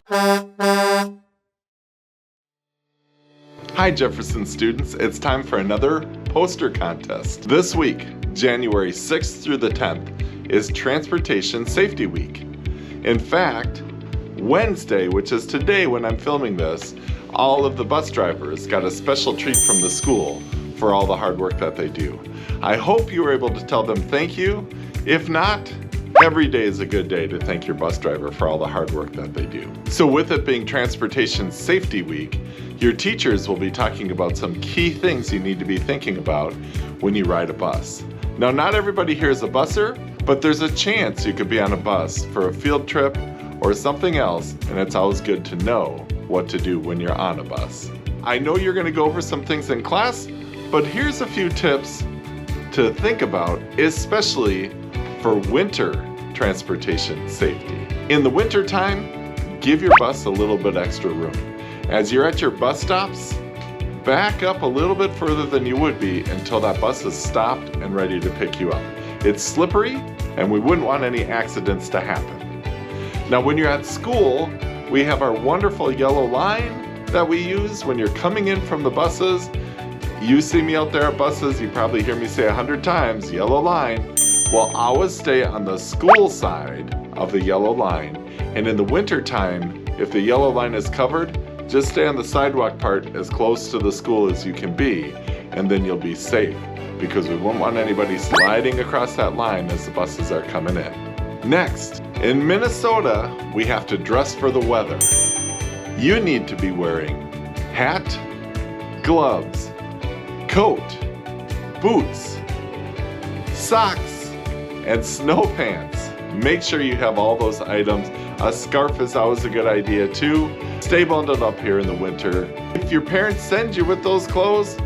Hi Jefferson students, it's time for another poster contest. This week, January 6th through the 10th, is Transportation Safety Week. In fact, Wednesday, which is today when I'm filming this, all of the bus drivers got a special treat from the school for all the hard work that they do. I hope you were able to tell them thank you. If not, every day is a good day to thank your bus driver for all the hard work that they do. So with it being Transportation Safety Week, your teachers will be talking about some key things you need to be thinking about when you ride a bus. Now, not everybody here is a busser, but there's a chance you could be on a bus for a field trip or something else, and it's always good to know what to do when you're on a bus. I know you're going to go over some things in class, but here's a few tips to think about, especially for winter transportation safety. In the winter time, give your bus a little bit extra room. As you're at your bus stops, back up a little bit further than you would be until that bus is stopped and ready to pick you up. It's slippery, and we wouldn't want any accidents to happen. Now, when you're at school, we have our wonderful yellow line that we use when you're coming in from the buses. You see me out there at buses, you probably hear me say 100 times, yellow line. Well, always stay on the school side of the yellow line. And in the winter time, if the yellow line is covered, just stay on the sidewalk part as close to the school as you can be, and then you'll be safe, because we won't want anybody sliding across that line as the buses are coming in. Next, in Minnesota, we have to dress for the weather. You need to be wearing hat, gloves, coat, boots, socks, and snow pants. Make sure you have all those items. A scarf is always a good idea too. Stay bundled up here in the winter. If your parents send you with those clothes,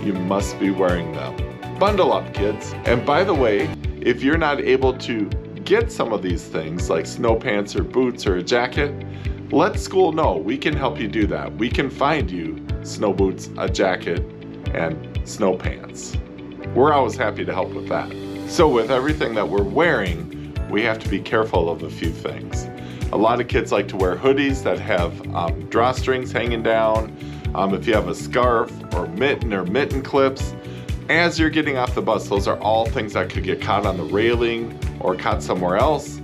you must be wearing them. Bundle up, kids. And by the way, if you're not able to get some of these things like snow pants or boots or a jacket, let school know. We can help you do that. We can find you snow boots, a jacket, and snow pants. We're always happy to help with that. So with everything that we're wearing, we have to be careful of a few things. A lot of kids like to wear hoodies that have drawstrings hanging down. If you have a scarf or mitten clips, as you're getting off the bus, those are all things that could get caught on the railing or caught somewhere else.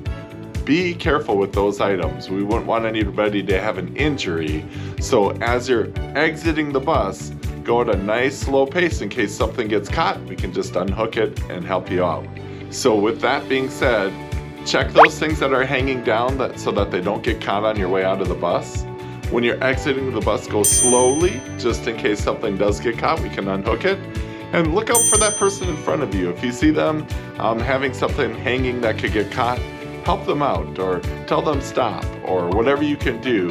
Be careful with those items. We wouldn't want anybody to have an injury. So as you're exiting the bus, go at a nice slow pace in case something gets caught. We can just unhook it and help you out. So with that being said, check those things that are hanging down so that they don't get caught on your way out of the bus. When you're exiting the bus, go slowly, just in case something does get caught, we can unhook it. And look out for that person in front of you. If you see them having something hanging that could get caught, help them out or tell them stop or whatever you can do.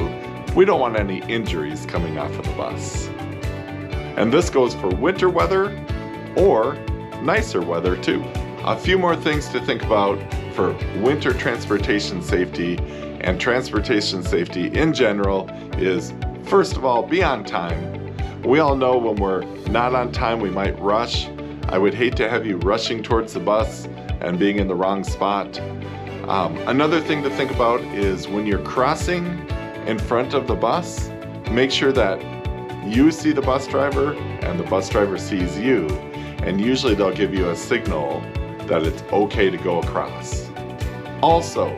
We don't want any injuries coming off of the bus. And this goes for winter weather or nicer weather too. A few more things to think about for winter transportation safety and transportation safety in general is, first of all, be on time. We all know when we're not on time, we might rush. I would hate to have you rushing towards the bus and being in the wrong spot. Another thing to think about is when you're crossing in front of the bus, make sure that you see the bus driver and the bus driver sees you, and usually they'll give you a signal that it's okay to go across. Also,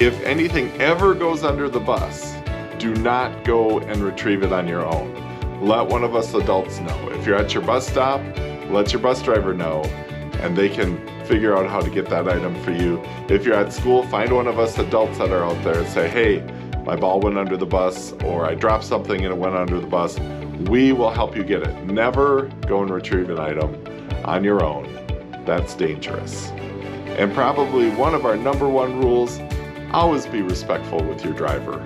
if anything ever goes under the bus, do not go and retrieve it on your own. Let one of us adults know. If you're at your bus stop, let your bus driver know, and they can figure out how to get that item for you. If you're at school, find one of us adults that are out there and say, hey, my ball went under the bus, or I dropped something and it went under the bus. We will help you get it. Never go and retrieve an item on your own. That's dangerous. And probably one of our number one rules, always be respectful with your driver.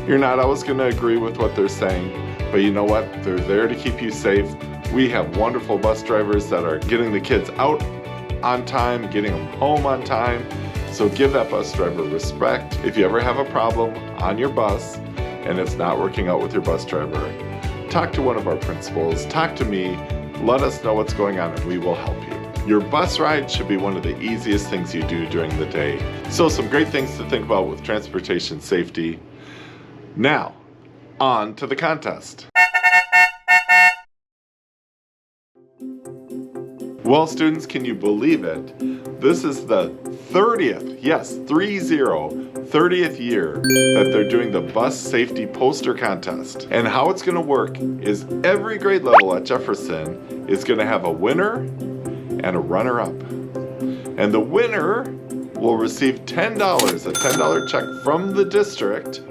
You're not always going to agree with what they're saying, but you know what? They're there to keep you safe. We have wonderful bus drivers that are getting the kids out on time, getting them home on time. So give that bus driver respect. If you ever have a problem on your bus and it's not working out with your bus driver, talk to one of our principals, talk to me, let us know what's going on and we will help you. Your bus ride should be one of the easiest things you do during the day. So some great things to think about with transportation safety. Now, on to the contest. Well, students, can you believe it? This is the 30th, yes, 30th year that they're doing the bus safety poster contest. And how it's going to work is every grade level at Jefferson is going to have a winner and a runner-up. And the winner will receive $10, a $10 check from the district,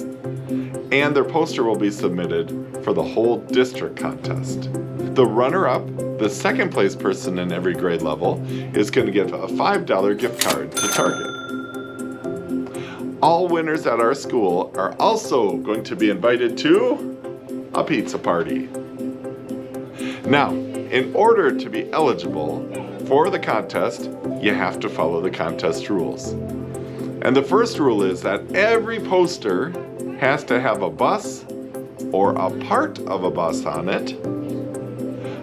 and their poster will be submitted for the whole district contest. The runner-up, the second place person in every grade level, is going to get a $5 gift card to Target. All winners at our school are also going to be invited to a pizza party. Now, in order to be eligible for the contest, you have to follow the contest rules. And the first rule is that every poster has to have a bus or a part of a bus on it.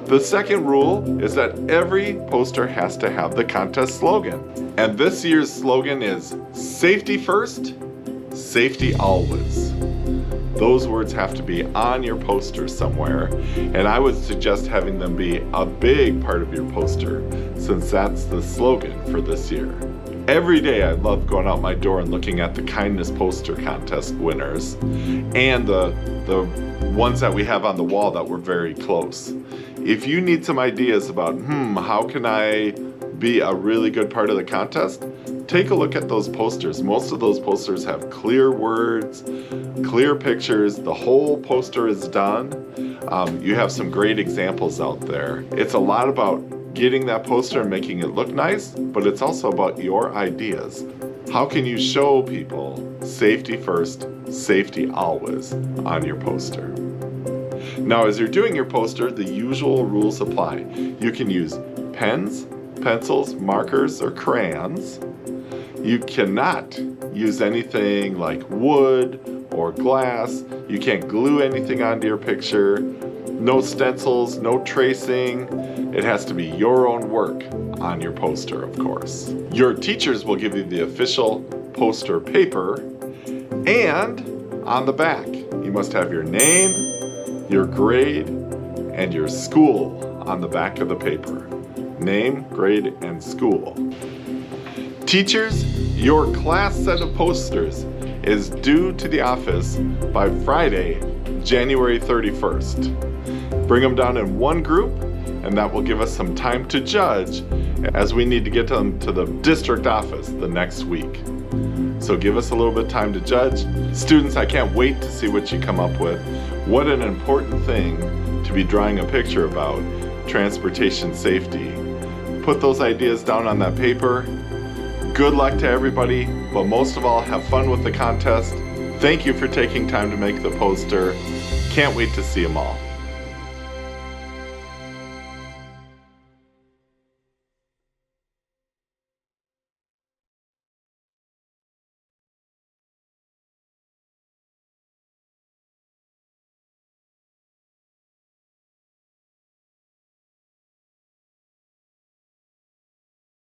The second rule is that every poster has to have the contest slogan. And this year's slogan is safety first, safety always. Those words have to be on your poster somewhere, and I would suggest having them be a big part of your poster, since that's the slogan for this year. Every day I love going out my door and looking at the kindness poster contest winners and the ones that we have on the wall that were very close. If you need some ideas about, how can I be a really good part of the contest? Take a look at those posters. Most of those posters have clear words, clear pictures. The whole poster is done. You have some great examples out there. It's a lot about getting that poster and making it look nice, but it's also about your ideas. How can you show people safety first, safety always on your poster? Now, as you're doing your poster, the usual rules apply. You can use pens, pencils, markers, or crayons. You cannot use anything like wood or glass. You can't glue anything onto your picture. No stencils, no tracing. It has to be your own work on your poster, of course. Your teachers will give you the official poster paper, and on the back, you must have your name, your grade, and your school on the back of the paper. Name, grade, and school. Teachers, your class set of posters is due to the office by Friday, January 31st. Bring them down in one group, and that will give us some time to judge as we need to get them to the district office the next week. So give us a little bit of time to judge. Students, I can't wait to see what you come up with. What an important thing to be drawing a picture about, transportation safety. Put those ideas down on that paper. Good luck to everybody, but most of all, have fun with the contest. Thank you for taking time to make the poster. Can't wait to see them all.